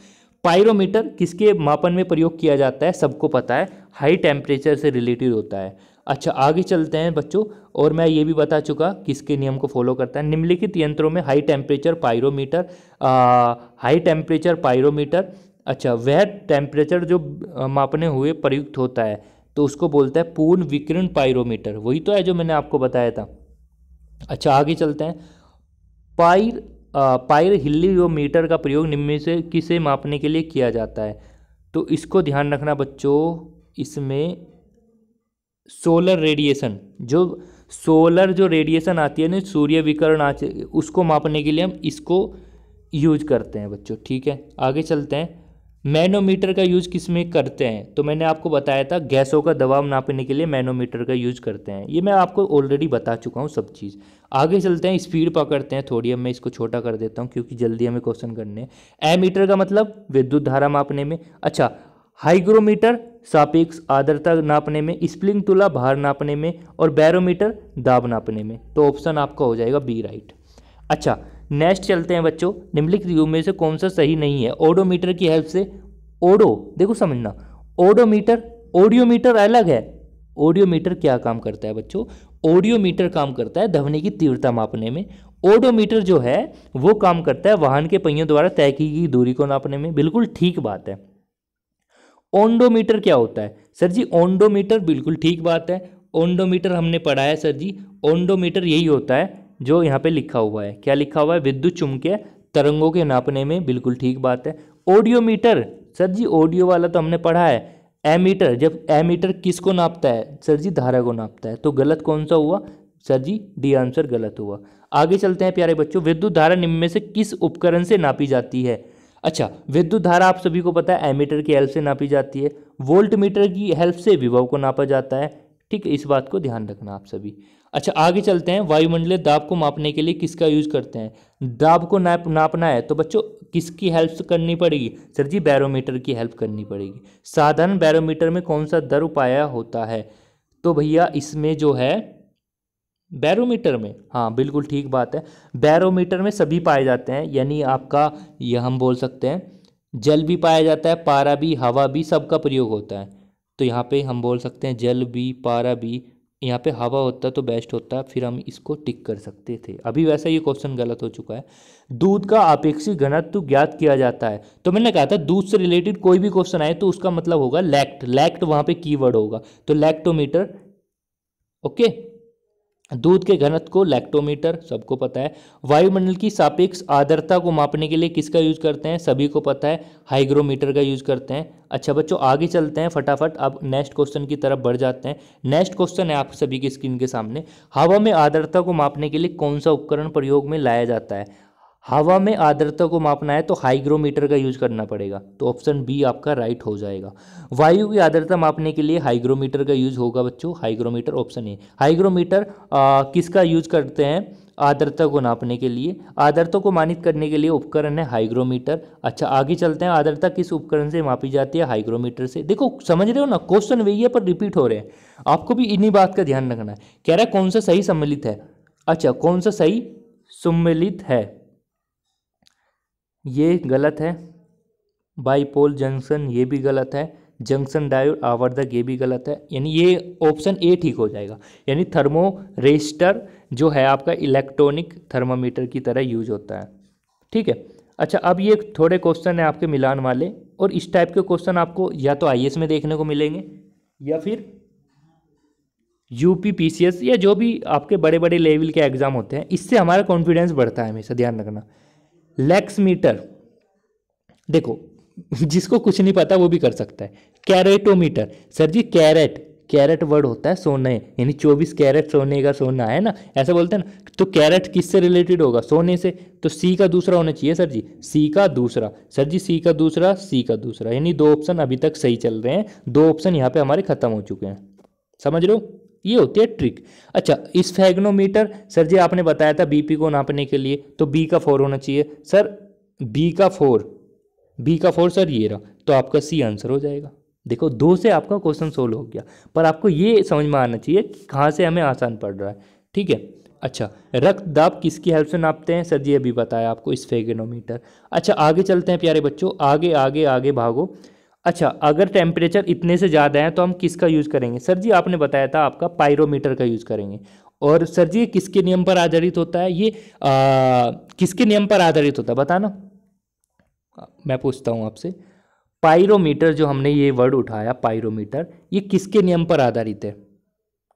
पायरोमीटर किसके मापन में प्रयोग किया जाता है? सबको पता है, हाई टेम्परेचर से रिलेटेड होता है। अच्छा आगे चलते हैं बच्चों, और मैं ये भी बता चुका किसके नियम को फॉलो करता है। निम्नलिखित यंत्रों में high temperature pyrometer, high temperature pyrometer, अच्छा वह टेम्परेचर जो मापने हुए प्रयुक्त होता है तो उसको बोलता है पूर्ण विकिरण पायरोमीटर, वही तो है जो मैंने आपको बताया था। अच्छा आगे चलते हैं, पायरहिलियोमीटर का प्रयोग निम्न में से किसे मापने के लिए किया जाता है? तो इसको ध्यान रखना बच्चों, इसमें सोलर रेडिएशन, जो सोलर जो रेडिएशन आती है ना, सूर्य विकिरण आती है, उसको मापने के लिए हम इसको यूज करते हैं बच्चों, ठीक है। आगे चलते हैं, मैनोमीटर का यूज किस में करते हैं? तो मैंने आपको बताया था गैसों का दबाव नापने के लिए मैनोमीटर का यूज करते हैं, ये मैं आपको ऑलरेडी बता चुका हूँ सब चीज़। आगे चलते हैं, स्पीड पकड़ते हैं थोड़ी, अब मैं इसको छोटा कर देता हूँ क्योंकि जल्दी हमें क्वेश्चन करने हैं। एमीटर का मतलब विद्युत धारा मापने में। अच्छा हाइग्रोमीटर सापेक्ष आर्द्रता नापने में, स्प्रिंग तुला भार नापने में, और बैरोमीटर दाब नापने में। तो ऑप्शन आपका हो जाएगा बी राइट। अच्छा नेक्स्ट चलते हैं बच्चों, निम्नलिखित युग में से कौन सा सही नहीं है? ओडोमीटर की हेल्प से, ओडो देखो समझना, ओडोमीटर, ऑडियोमीटर अलग है। ऑडियोमीटर क्या काम करता है बच्चों? ऑडियोमीटर काम करता है ध्वनि की तीव्रता मापने में। ओडोमीटर जो है वो काम करता है वाहन के पहियों द्वारा तय की गई दूरी को नापने में। बिल्कुल ठीक बात है। ओंडोमीटर क्या होता है? सर जी ओंडोमीटर, बिल्कुल ठीक बात है, ओंडोमीटर हमने पढ़ा है सर जी। ओंडोमीटर यही होता है जो यहाँ पे लिखा हुआ है, क्या लिखा हुआ है? विद्युत चुम्बकीय तरंगों के नापने में, बिल्कुल ठीक बात है। ऑडियोमीटर, सर जी ऑडियो वाला तो हमने पढ़ा है। एमीटर, जब एमीटर किसको नापता है? सर जी धारा को नापता है। तो गलत कौन सा हुआ? सर जी डी आंसर गलत हुआ। आगे चलते हैं प्यारे बच्चों, विद्युत धारा निम्न में से किस उपकरण से नापी जाती है? अच्छा विद्युत धारा आप सभी को पता है एमीटर की हेल्प से नापी जाती है, वोल्ट मीटर की हेल्प से विभव को नापा जाता है, ठीक है, इस बात को ध्यान रखना आप सभी। अच्छा आगे चलते हैं, वायुमंडलीय दाब को मापने के लिए किसका यूज करते हैं? दाब को नापना है तो बच्चों किसकी हेल्प करनी पड़ेगी? सर जी बैरोमीटर की हेल्प करनी पड़ेगी। साधारण बैरोमीटर में कौन सा दर पाया होता है? तो भैया इसमें जो है बैरोमीटर में, हाँ बिल्कुल ठीक बात है, बैरोमीटर में सभी पाए जाते हैं, यानी आपका यह हम बोल सकते हैं जल भी पाया जाता है, पारा भी, हवा भी, सबका प्रयोग होता है। तो यहाँ पे हम बोल सकते हैं जल भी, पारा भी, यहाँ पे हवा होता तो बेस्ट होता, फिर हम इसको टिक कर सकते थे। अभी वैसा ये क्वेश्चन गलत हो चुका है। दूध का आपेक्षिक घनत्व ज्ञात किया जाता है, तो मैंने कहा था दूध से रिलेटेड कोई भी क्वेश्चन आए तो उसका मतलब होगा लैक्ट, लैक्ट वहाँ पे कीवर्ड होगा, तो लैक्टोमीटर, ओके। दूध के घनत्व को लैक्टोमीटर, सबको पता है। वायुमंडल की सापेक्ष आर्द्रता को मापने के लिए किसका यूज करते हैं? सभी को पता है, हाइग्रोमीटर का यूज करते हैं। अच्छा बच्चों आगे चलते हैं फटाफट, अब नेक्स्ट क्वेश्चन की तरफ बढ़ जाते हैं। नेक्स्ट क्वेश्चन है आप सभी की स्क्रीन के सामने, हवा में आर्द्रता को मापने के लिए कौन सा उपकरण प्रयोग में लाया जाता है? हवा में आर्द्रता को मापना है तो हाइग्रोमीटर का यूज करना पड़ेगा, तो ऑप्शन बी आपका राइट हो जाएगा। वायु की आर्द्रता मापने के लिए हाइग्रोमीटर का यूज होगा बच्चों, हाइग्रोमीटर ऑप्शन ए। हाइग्रोमीटर किसका यूज करते हैं? आर्द्रता को नापने के लिए, आर्द्रता को मानित करने के लिए उपकरण है हाइग्रोमीटर। अच्छा आगे चलते हैं, आर्द्रता किस उपकरण से मापी जाती है? हाइग्रोमीटर से। देखो समझ रहे हो ना, क्वेश्चन वही है पर रिपीट हो रहे हैं, आपको भी इन्हीं बात का ध्यान रखना है। कह रहा है कौन सा सही सम्मिलित है। अच्छा कौन सा सही सम्मिलित है, ये गलत है। बाईपोल जंक्शन ये भी गलत है। जंक्शन डायोड आवर्धक ये भी गलत है, यानी ये ऑप्शन ए ठीक हो जाएगा। यानी थर्मो रेजिस्टर जो है आपका इलेक्ट्रॉनिक थर्मामीटर की तरह यूज होता है। ठीक है। अच्छा अब ये थोड़े क्वेश्चन है आपके मिलान वाले, और इस टाइप के क्वेश्चन आपको या तो आईएएस में देखने को मिलेंगे या फिर यूपी पीसीएस या जो भी आपके बड़े बड़े लेवल के एग्जाम होते हैं। इससे हमारा कॉन्फिडेंस बढ़ता है, हमेशा ध्यान रखना। लैक्स मीटर, देखो जिसको कुछ नहीं पता वो भी कर सकता है। कैरेटोमीटर, सर जी कैरेट, कैरेट वर्ड होता है सोने, यानी 24 कैरेट सोने का सोना है ना, ऐसा बोलते हैं ना। तो कैरेट किससे रिलेटेड होगा? सोने से। तो सी का दूसरा होना चाहिए सर जी, सी का दूसरा। सर जी सी का दूसरा, सी का दूसरा, यानी 2 ऑप्शन अभी तक सही चल रहे हैं, 2 ऑप्शन यहाँ पे हमारे खत्म हो चुके हैं। समझ रहे हो, ये होती है ट्रिक। अच्छा स्फेग्नोमीटर, सर जी आपने बताया था बीपी को नापने के लिए, तो बी का 4 होना चाहिए सर, बी का 4, बी का 4 सर ये रहा, तो आपका सी आंसर हो जाएगा। देखो 2 से आपका क्वेश्चन सोल्व हो गया, पर आपको ये समझ में आना चाहिए कहाँ से हमें आसान पड़ रहा है। ठीक है। अच्छा रक्त दाब किसकी हेल्प से नापते हैं? सर जी अभी बताया आपको, स्फेग्नोमीटर। अच्छा आगे चलते हैं प्यारे बच्चों, आगे आगे आगे भागो। अच्छा अगर टेम्परेचर इतने से ज़्यादा है तो हम किसका यूज़ करेंगे? सर जी आपने बताया था आपका पायरोमीटर का यूज़ करेंगे। और सर जी ये किसके नियम पर आधारित होता है? ये किसके नियम पर आधारित होता है बताना, मैं पूछता हूँ आपसे। पायरोमीटर जो हमने ये वर्ड उठाया पायरोमीटर, ये किसके नियम पर आधारित है?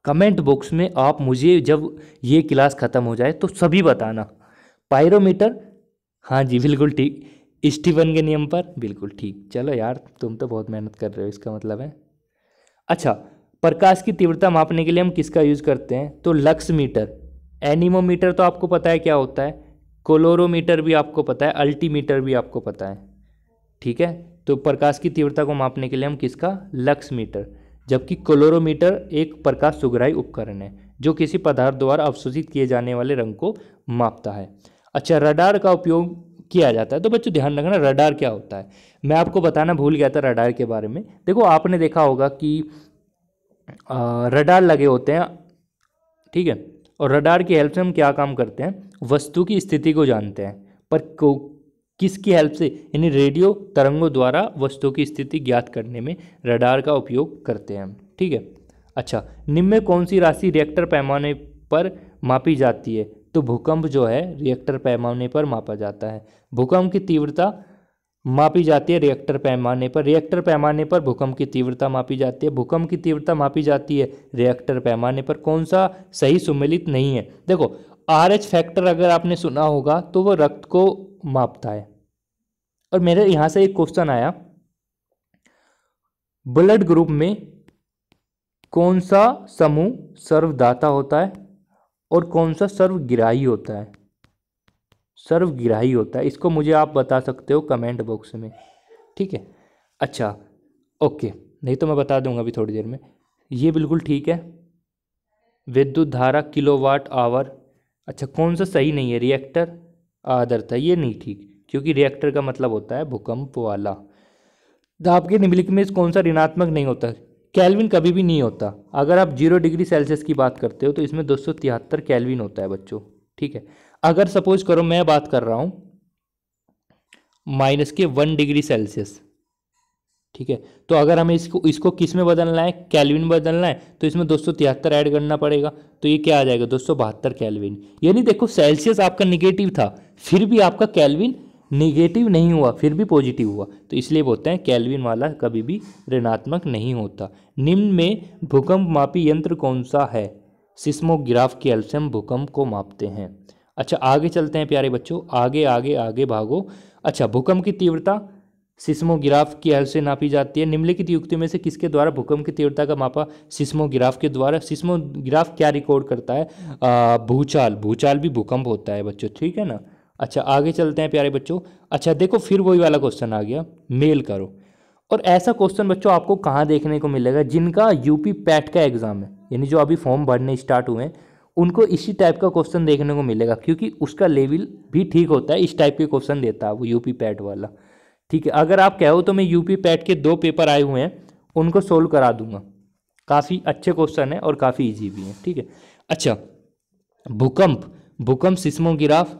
कमेंट बॉक्स में आप मुझे जब ये क्लास ख़त्म हो जाए तो सभी बताना। पायरोमीटर, हाँ जी बिल्कुल ठीक, स्टीफन के नियम पर, बिल्कुल ठीक। चलो यार तुम तो बहुत मेहनत कर रहे हो, इसका मतलब है। अच्छा प्रकाश की तीव्रता मापने के लिए हम किसका यूज़ करते हैं? तो लक्स मीटर। एनीमोमीटर तो आपको पता है क्या होता है, कोलोरोमीटर भी आपको पता है, अल्टीमीटर भी आपको पता है। ठीक है। तो प्रकाश की तीव्रता को मापने के लिए हम किसका? Lux meter. जबकि कोलोरोमीटर एक प्रकाश सुग्राही उपकरण है जो किसी पदार्थ द्वारा अवशोषित किए जाने वाले रंग को मापता है। अच्छा रडार का उपयोग किया जाता है, तो बच्चों ध्यान रखना रडार क्या होता है। मैं आपको बताना भूल गया था रडार के बारे में। देखो आपने देखा होगा कि रडार लगे होते हैं, ठीक है, और रडार की हेल्प से हम क्या काम करते हैं? वस्तु की स्थिति को जानते हैं, पर किसकी हेल्प से? यानी रेडियो तरंगों द्वारा वस्तु की स्थिति ज्ञात करने में रडार का उपयोग करते हैं हम। ठीक है। अच्छा निम्न में कौन सी राशि रिएक्टर पैमाने पर मापी जाती है? तो भूकंप जो है रिएक्टर पैमाने पर मापा जाता है। भूकंप की तीव्रता मापी जाती है रिएक्टर पैमाने पर, रिएक्टर पैमाने पर भूकंप की तीव्रता मापी जाती है, भूकंप की तीव्रता मापी जाती है रिएक्टर पैमाने पर। कौन सा सही सुमेलित नहीं है? देखो RH फैक्टर अगर आपने सुना होगा तो वो रक्त को मापता है। और मेरे यहाँ से एक क्वेश्चन आया, ब्लड ग्रुप में कौन सा समूह सर्वदाता होता है और कौन सा सर्वग्राही होता है? सर्वग्राही होता है, इसको मुझे आप बता सकते हो कमेंट बॉक्स में। ठीक है। अच्छा ओके, नहीं तो मैं बता दूंगा अभी थोड़ी देर में। ये बिल्कुल ठीक है, विद्युत धारा किलोवाट आवर। अच्छा कौन सा सही नहीं है? रिएक्टर आदर्ता, ये नहीं ठीक, क्योंकि रिएक्टर का मतलब होता है भूकंप वाला। दाब के निम्नलिखित में कौन सा ऋणात्मक नहीं होता? केल्विन कभी भी नहीं होता। अगर आप 0 डिग्री सेल्सियस की बात करते हो तो इसमें 273 केल्विन होता है बच्चों। ठीक है। अगर सपोज करो मैं बात कर रहा हूँ -1 डिग्री सेल्सियस, ठीक है, तो अगर हमें इसको किस में बदलना है? केल्विन में बदलना है, तो इसमें 273 ऐड करना पड़ेगा, तो ये क्या आ जाएगा? 272 केल्विन। यानी देखो सेल्सियस आपका निगेटिव था, फिर भी आपका केल्विन निगेटिव नहीं हुआ, फिर भी पॉजिटिव हुआ, तो इसलिए बोलते हैं केल्विन वाला कभी भी ऋणात्मक नहीं होता। निम्न में भूकंप मापी यंत्र कौन सा है? सिस्मोग्राफ की हेल्प से हम भूकंप को मापते हैं। अच्छा आगे चलते हैं प्यारे बच्चों, आगे आगे आगे भागो। अच्छा भूकंप की तीव्रता सिस्मोग्राफ की हेल्प से नापी जाती है। निम्नलिखित युक्तियों में से किसके द्वारा भूकंप की तीव्रता का मापा? सिस्मोग्राफ के द्वारा। सिस्मोग्राफ क्या रिकॉर्ड करता है? भूचाल, भूचाल भी भूकंप होता है बच्चों, ठीक है ना। अच्छा आगे चलते हैं प्यारे बच्चों। अच्छा देखो फिर वही वाला क्वेश्चन आ गया, मेल करो। और ऐसा क्वेश्चन बच्चों आपको कहाँ देखने को मिलेगा? जिनका यूपी पैट का एग्जाम है, यानी जो अभी फॉर्म भरने स्टार्ट हुए हैं उनको इसी टाइप का क्वेश्चन देखने को मिलेगा, क्योंकि उसका लेवल भी ठीक होता है, इस टाइप के क्वेश्चन देता है वो यूपी पैट वाला। ठीक है, अगर आप कहो तो मैं यूपी पैट के 2 पेपर आए हुए हैं उनको सोल्व करा दूंगा, काफ़ी अच्छे क्वेश्चन है और काफ़ी इजी भी हैं। ठीक है, अच्छा भूकंप, भूकंप सिस्मोग्राफ,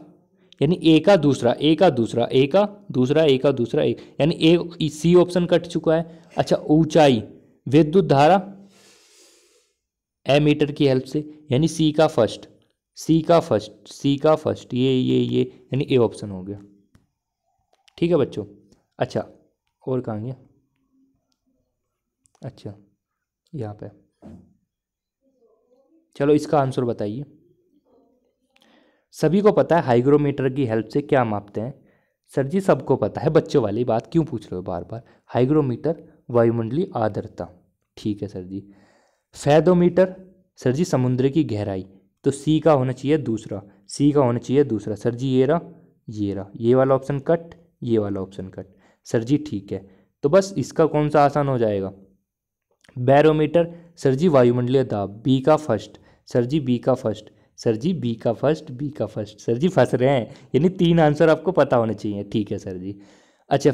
यानी ए का दूसरा, ए का दूसरा, ए का दूसरा, ए का दूसरा, ए यानी ए, सी ऑप्शन कट चुका है। अच्छा ऊंचाई, विद्युत धारा एमीटर की हेल्प से, यानी सी का फर्स्ट, सी का फर्स्ट, सी का फर्स्ट, ये यानी ए ऑप्शन हो गया। ठीक है बच्चों, अच्छा और कहाँ गया, अच्छा यहाँ पे, चलो इसका आंसर बताइए। सभी को पता है हाइग्रोमीटर की हेल्प से क्या मापते हैं? सर जी सबको पता है, बच्चों वाली बात क्यों पूछ रहे हो बार बार। हाइग्रोमीटर वायुमंडलीय आर्द्रता, ठीक है सर जी। फैदोमीटर, सर जी समुद्र की गहराई, तो सी का होना चाहिए दूसरा, सी का होना चाहिए दूसरा। सर जी ये रहा, ये रहा, ये वाला ऑप्शन कट, ये वाला ऑप्शन कट। सर जी ठीक है, तो बस इसका कौन सा आसान हो जाएगा? बैरोमीटर, सर जी वायुमंडलीय दाब, बी का फर्स्ट, सर जी बी का फर्स्ट, सर जी बी का फर्स्ट, बी का फर्स्ट। सर जी फंस रहे हैं, यानी 3 आंसर आपको पता होने चाहिए। ठीक है सर जी। अच्छा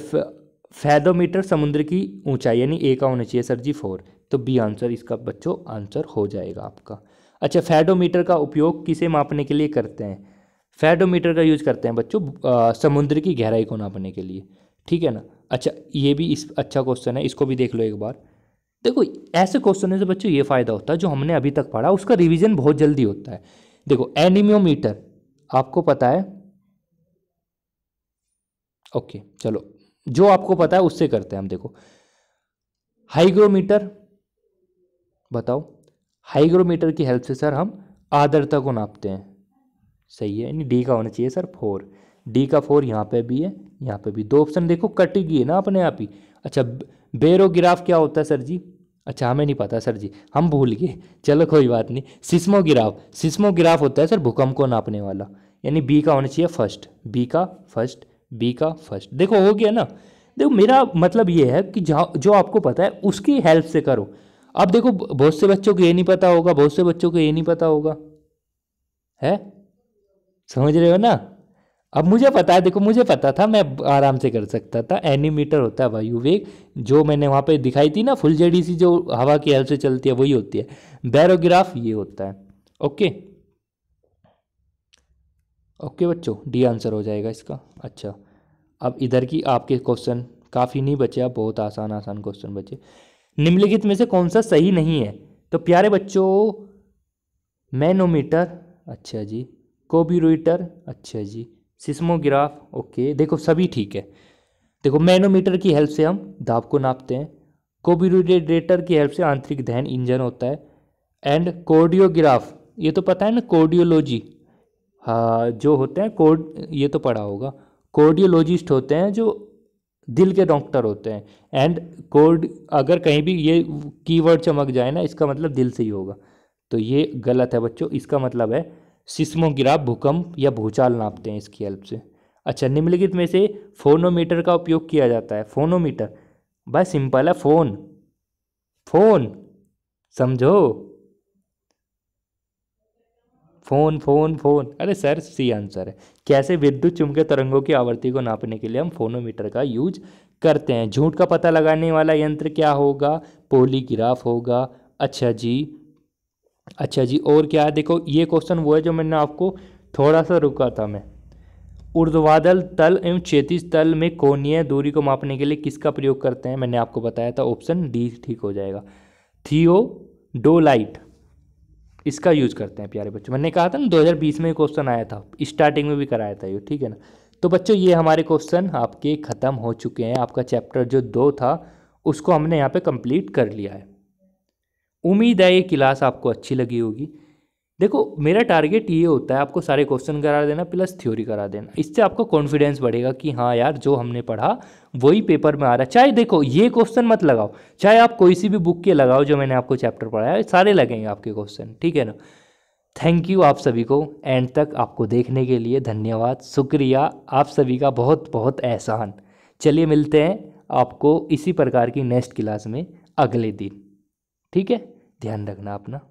फैदोमीटर समुद्र की ऊंचाई, यानी ए का होना चाहिए सर जी 4, तो बी आंसर इसका बच्चों आंसर हो जाएगा आपका। अच्छा फैडोमीटर का उपयोग किसे मापने के लिए करते हैं? फैडोमीटर का यूज करते हैं बच्चों समुद्र की गहराई को नापने के लिए। ठीक है ना। अच्छा ये भी इस अच्छा क्वेश्चन है, इसको भी देख लो एक बार। देखो ऐसे क्वेश्चन से बच्चों ये फायदा होता है, जो हमने अभी तक पढ़ा उसका रिवीजन बहुत जल्दी होता है। देखो एनीमोमीटर आपको पता है, ओके चलो जो आपको पता है उससे करते हैं हम। देखो हाइग्रोमीटर, बताओ हाइग्रोमीटर की हेल्प से सर हम आर्द्रता को नापते हैं, सही है, यानी डी का होना चाहिए सर 4, डी का 4 यहाँ पे भी है, यहाँ पे भी। 2 ऑप्शन देखो कट गई है ना अपने आप ही। अच्छा बेरोग्राफ क्या होता है सर जी? अच्छा हमें नहीं पता सर जी, हम भूल गए, चलो कोई बात नहीं। सिस्मोग्राफ, सिस्मोग्राफ होता है सर भूकंप को नापने वाला, यानी बी का होना चाहिए फर्स्ट, बी का फर्स्ट, बी का फर्स्ट। देखो हो गया ना। देखो मेरा मतलब ये है कि जो आपको पता है उसकी हेल्प से करो। अब देखो बहुत से बच्चों को ये नहीं पता होगा, बहुत से बच्चों को ये नहीं पता होगा, है समझ रहे हो ना। अब मुझे पता है, देखो मुझे पता था, मैं आराम से कर सकता था। एनीमीटर होता है वायु वेग, जो मैंने वहाँ पे दिखाई थी ना फुलझड़ी सी जो हवा की हेल्प से चलती है वही होती है। बैरोग्राफ ये होता है। ओके ओके बच्चों, डी आंसर हो जाएगा इसका। अच्छा अब इधर की आपके क्वेश्चन काफ़ी नहीं बचे, अब बहुत आसान आसान क्वेश्चन बचे। निम्नलिखित में से कौन सा सही नहीं है? तो प्यारे बच्चों मैनोमीटर, अच्छा जी, कोबिरूटर, अच्छा जी, सिस्मोग्राफ, ओके देखो सभी ठीक है। देखो मैनोमीटर की हेल्प से हम दाब को नापते हैं, कोबिरूटर की हेल्प से आंतरिक दहन इंजन होता है, एंड कोर्डियोग्राफ ये तो पता है ना, कोर्डियोलॉजी, हाँ जो होते हैं कोड ये तो पढ़ा होगा, कोर्डियोलॉजिस्ट होते हैं जो दिल के डॉक्टर होते हैं। एंड कोड अगर कहीं भी ये कीवर्ड चमक जाए ना, इसका मतलब दिल से ही होगा, तो ये गलत है बच्चों। इसका मतलब है सिस्मोग्राफ भूकंप या भूचाल नापते हैं इसकी हेल्प से। अच्छा निम्नलिखित में से फोनोमीटर का उपयोग किया जाता है? फोनोमीटर भाई सिंपल है, फोन, फोन समझो, फोन फोन फोन, अरे सर सी आंसर है। कैसे विद्युत चुम्बकीय तरंगों की आवृत्ति को नापने के लिए हम फोनोमीटर का यूज करते हैं? झूठ का पता लगाने वाला यंत्र क्या होगा? पॉलीग्राफ होगा। अच्छा जी, अच्छा जी और क्या है? देखो ये क्वेश्चन वो है जो मैंने आपको थोड़ा सा रुका था मैं। ऊर्ध्वाधर तल एवं क्षैतिज तल में कोणीय दूरी को मापने के लिए किसका प्रयोग करते हैं? मैंने आपको बताया था, ऑप्शन डी ठीक हो जाएगा, थियोडोलाइट, इसका यूज करते हैं प्यारे बच्चों। मैंने कहा था ना 2020 में क्वेश्चन आया था, स्टार्टिंग में भी कराया था ये, ठीक है ना। तो बच्चों ये हमारे क्वेश्चन आपके ख़त्म हो चुके हैं। आपका चैप्टर जो 2 था उसको हमने यहाँ पे कंप्लीट कर लिया है। उम्मीद है ये क्लास आपको अच्छी लगी होगी। देखो मेरा टारगेट ये होता है आपको सारे क्वेश्चन करा देना प्लस थ्योरी करा देना, इससे आपको कॉन्फिडेंस बढ़ेगा कि हाँ यार जो हमने पढ़ा वही पेपर में आ रहा है। चाहे देखो ये क्वेश्चन मत लगाओ, चाहे आप कोई सी भी बुक के लगाओ जो मैंने आपको चैप्टर पढ़ाया है, सारे लगेंगे आपके क्वेश्चन, ठीक है ना। थैंक यू आप सभी को एंड तक आपको देखने के लिए, धन्यवाद, शुक्रिया आप सभी का बहुत बहुत एहसान। चलिए मिलते हैं आपको इसी प्रकार की नेक्स्ट क्लास में अगले दिन, ठीक है। ध्यान रखना अपना।